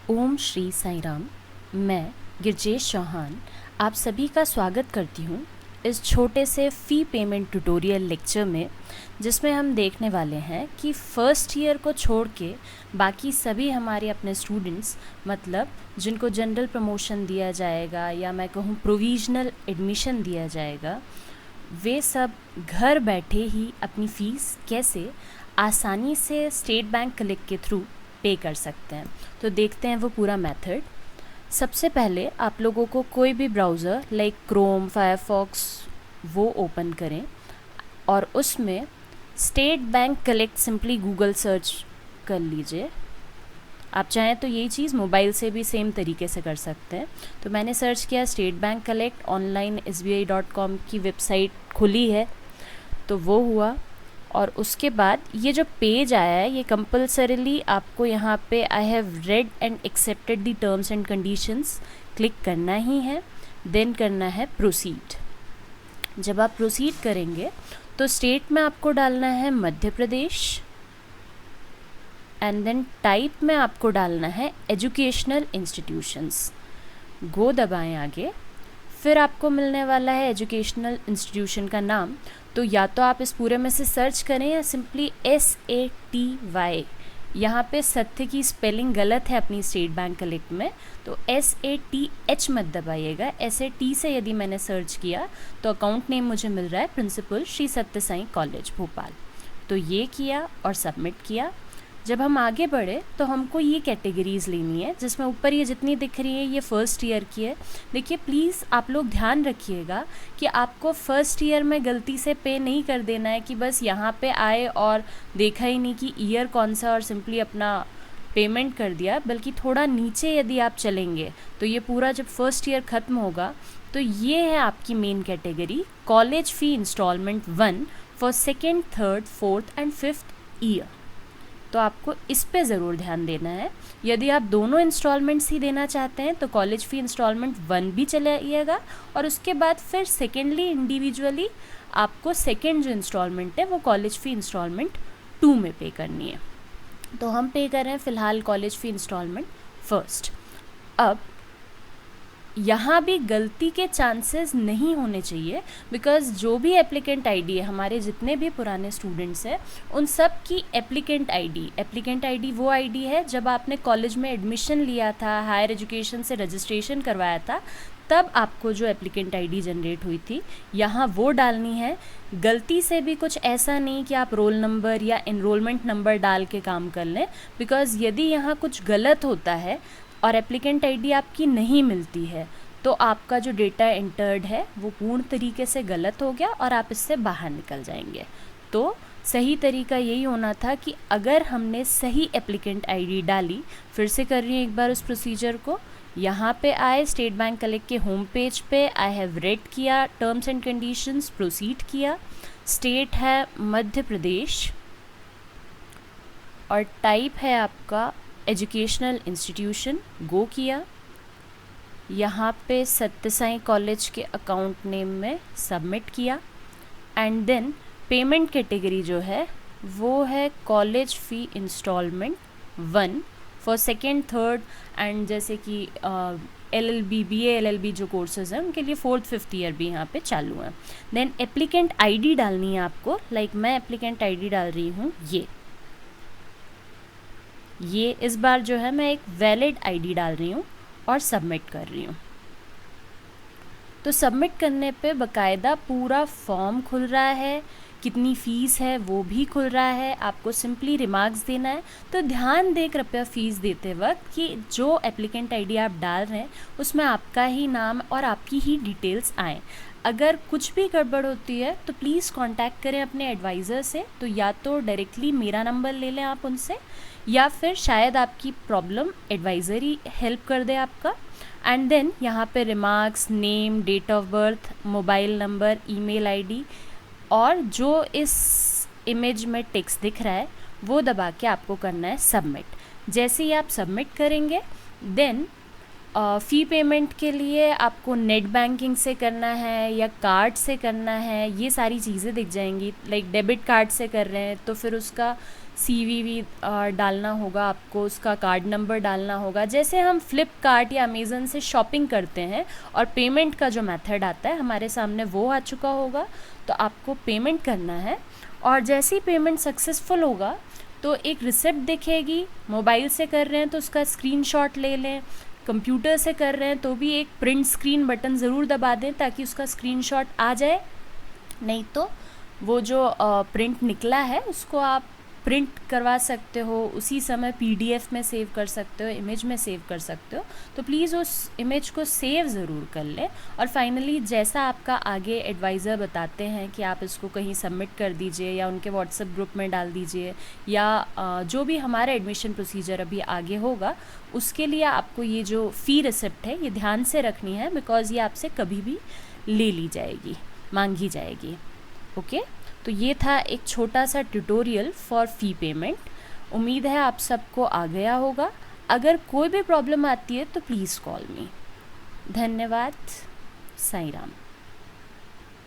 ओम श्री साईं राम। मैं गिरजेश चौहान आप सभी का स्वागत करती हूँ इस छोटे से फ़ी पेमेंट ट्यूटोरियल लेक्चर में, जिसमें हम देखने वाले हैं कि फ़र्स्ट ईयर को छोड़ के बाकी सभी हमारे अपने स्टूडेंट्स, मतलब जिनको जनरल प्रमोशन दिया जाएगा या मैं कहूँ प्रोविजनल एडमिशन दिया जाएगा, वे सब घर बैठे ही अपनी फ़ीस कैसे आसानी से स्टेट बैंक कलेक्ट के थ्रू पे कर सकते हैं। तो देखते हैं वो पूरा मेथड। सबसे पहले आप लोगों को कोई भी ब्राउज़र लाइक क्रोम, फायरफॉक्स वो ओपन करें और उसमें state bank collect simply Google search कर लीजिए। आप चाहें तो यही चीज़ मोबाइल से भी सेम तरीके से कर सकते हैं। तो मैंने सर्च किया state bank collect, online SBI.com की वेबसाइट खुली है, तो वो हुआ। और उसके बाद ये जो पेज आया है, ये कंपल्सरीली आपको यहाँ पे I have read and accepted the terms and conditions click करना ही है। देन करना है प्रोसीड। जब आप प्रोसीड करेंगे तो स्टेट में आपको डालना है Madhya Pradesh, and then type में आपको डालना है एजुकेशनल इंस्टीट्यूशंस। गो दबाएं आगे। फिर आपको मिलने वाला है एजुकेशनल इंस्टीट्यूशन का नाम। तो या तो आप इस पूरे में से सर्च करें या सिंपली SATY, यहाँ पे सत्य की स्पेलिंग गलत है अपनी स्टेट बैंक कलेक्ट में, तो SATH मत दबाइएगा। SAT से यदि मैंने सर्च किया तो अकाउंट नेम मुझे मिल रहा है प्रिंसिपल श्री सत्य साईं कॉलेज भोपाल। तो ये किया और सबमिट किया। जब हम आगे बढ़े तो हमको ये कैटेगरीज़ लेनी है, जिसमें ऊपर ये जितनी दिख रही है ये फ़र्स्ट ईयर की है। देखिए प्लीज़ आप लोग ध्यान रखिएगा कि आपको फ़र्स्ट ईयर में गलती से पे नहीं कर देना है कि बस यहाँ पे आए और देखा ही नहीं कि ईयर कौन सा और सिंपली अपना पेमेंट कर दिया, बल्कि थोड़ा नीचे यदि आप चलेंगे तो ये पूरा जब फर्स्ट ईयर ख़त्म होगा तो ये है आपकी main category, college fee instalment 1 for second, third, fourth and fifth year. तो आपको इस पे ज़रूर ध्यान देना है। यदि आप दोनों इंस्टॉलमेंट्स ही देना चाहते हैं तो कॉलेज फ़ी इंस्टॉलमेंट 1 भी चलाइएगा, और उसके बाद फिर सेकेंडली इंडिविजुअली आपको सेकेंड जो इंस्टॉलमेंट है वो कॉलेज फ़ी इंस्टॉलमेंट 2 में पे करनी है। तो हम पे कर रहे हैं फ़िलहाल कॉलेज फ़ी इंस्टॉलमेंट फर्स्ट। अब यहाँ भी गलती के चांसेस नहीं होने चाहिए, बिकॉज़ जो भी एप्लीकेंट आईडी है, हमारे जितने भी पुराने स्टूडेंट्स हैं उन सब की एप्लीकेंट आईडी वो आईडी है जब आपने कॉलेज में एडमिशन लिया था, हायर एजुकेशन से रजिस्ट्रेशन करवाया था, तब आपको जो एप्लीकेंट आईडी जनरेट हुई थी यहाँ वो डालनी है। गलती से भी कुछ ऐसा नहीं कि आप रोल नंबर या एनरोलमेंट नंबर डाल के काम कर लें, बिकॉज़ यदि यहाँ कुछ गलत होता है और एप्लीकेंट आईडी आपकी नहीं मिलती है तो आपका जो डेटा एंटर्ड है वो पूर्ण तरीके से गलत हो गया और आप इससे बाहर निकल जाएंगे। तो सही तरीका यही होना था कि अगर हमने सही एप्लीकेंट आईडी डाली, फिर से कर रही हूँ एक बार उस प्रोसीजर को, यहाँ पे आए स्टेट बैंक कलेक्ट के होम पेज पे, आई हैव रेड किया टर्म्स एंड कंडीशंस, प्रोसीड किया, स्टेट है मध्य प्रदेश और टाइप है आपका एजुकेशनल इंस्टीट्यूशन, गो किया। यहाँ पे सत्य साईं कॉलेज के अकाउंट नेम में सबमिट किया, एंड देन पेमेंट कैटेगरी जो है वो है college fee instalment 1 for second, third and जैसे कि LLB, BA LLB जो कोर्सेज़ हैं उनके लिए फोर्थ, फिफ्थ ईयर भी यहाँ पे चालू हैं। देन एप्लीकेंट आईडी डालनी है आपको, लाइक मैं एप्लीकेंट आईडी डाल रही हूँ ये इस बार जो है मैं एक वैलिड आईडी डाल रही हूँ और सबमिट कर रही हूँ। तो सबमिट करने पे बकायदा पूरा फॉर्म खुल रहा है, कितनी फ़ीस है वो भी खुल रहा है, आपको सिंपली रिमार्क्स देना है। तो ध्यान दें कृपया फ़ीस देते वक्त कि जो एप्लीकेंट आईडी आप डाल रहे हैं उसमें आपका ही नाम और आपकी ही डिटेल्स आएँ। अगर कुछ भी गड़बड़ होती है तो प्लीज़ कांटेक्ट करें अपने एडवाइज़र से, तो या तो डायरेक्टली मेरा नंबर ले लें आप उनसे, या फिर शायद आपकी प्रॉब्लम एडवाइज़र ही हेल्प कर दे आपका। एंड देन यहाँ पे remarks, name, date of birth, mobile number, email ID और जो इस इमेज में टेक्स्ट दिख रहा है वो दबा के आपको करना है सबमिट। जैसे ही आप सबमिट करेंगे देन फ़ी पेमेंट के लिए आपको नेट बैंकिंग से करना है या कार्ड से करना है, ये सारी चीज़ें दिख जाएंगी। लाइक डेबिट कार्ड से कर रहे हैं तो फिर उसका CVV डालना होगा, आपको उसका कार्ड नंबर डालना होगा। जैसे हम फ्लिपकार्ट या अमेज़न से शॉपिंग करते हैं और पेमेंट का जो मेथड आता है हमारे सामने वो आ चुका होगा, तो आपको पेमेंट करना है। और जैसे ही पेमेंट सक्सेसफुल होगा तो एक रिसिप्ट दिखेगी। मोबाइल से कर रहे हैं तो उसका स्क्रीनशॉट ले लें, कंप्यूटर से कर रहे हैं तो भी एक प्रिंट स्क्रीन बटन ज़रूर दबा दें ताकि उसका स्क्रीनशॉट आ जाए। नहीं तो वो जो प्रिंट निकला है उसको आप प्रिंट करवा सकते हो, उसी समय PDF में सेव कर सकते हो, इमेज में सेव कर सकते हो। तो प्लीज़ उस इमेज को सेव ज़रूर कर लें। और फाइनली जैसा आपका आगे एडवाइज़र बताते हैं कि आप इसको कहीं सबमिट कर दीजिए या उनके व्हाट्सएप ग्रुप में डाल दीजिए, या जो भी हमारा एडमिशन प्रोसीजर अभी आगे होगा उसके लिए आपको ये जो फ़ी रिसिप्ट है ये ध्यान से रखनी है, बिकॉज़ ये आपसे कभी भी ले ली जाएगी, मांगी जाएगी। ओके, तो ये था एक छोटा सा ट्यूटोरियल फॉर फ़ी पेमेंट। उम्मीद है आप सबको आ गया होगा। अगर कोई भी प्रॉब्लम आती है तो प्लीज़ कॉल मी। धन्यवाद। साईं राम।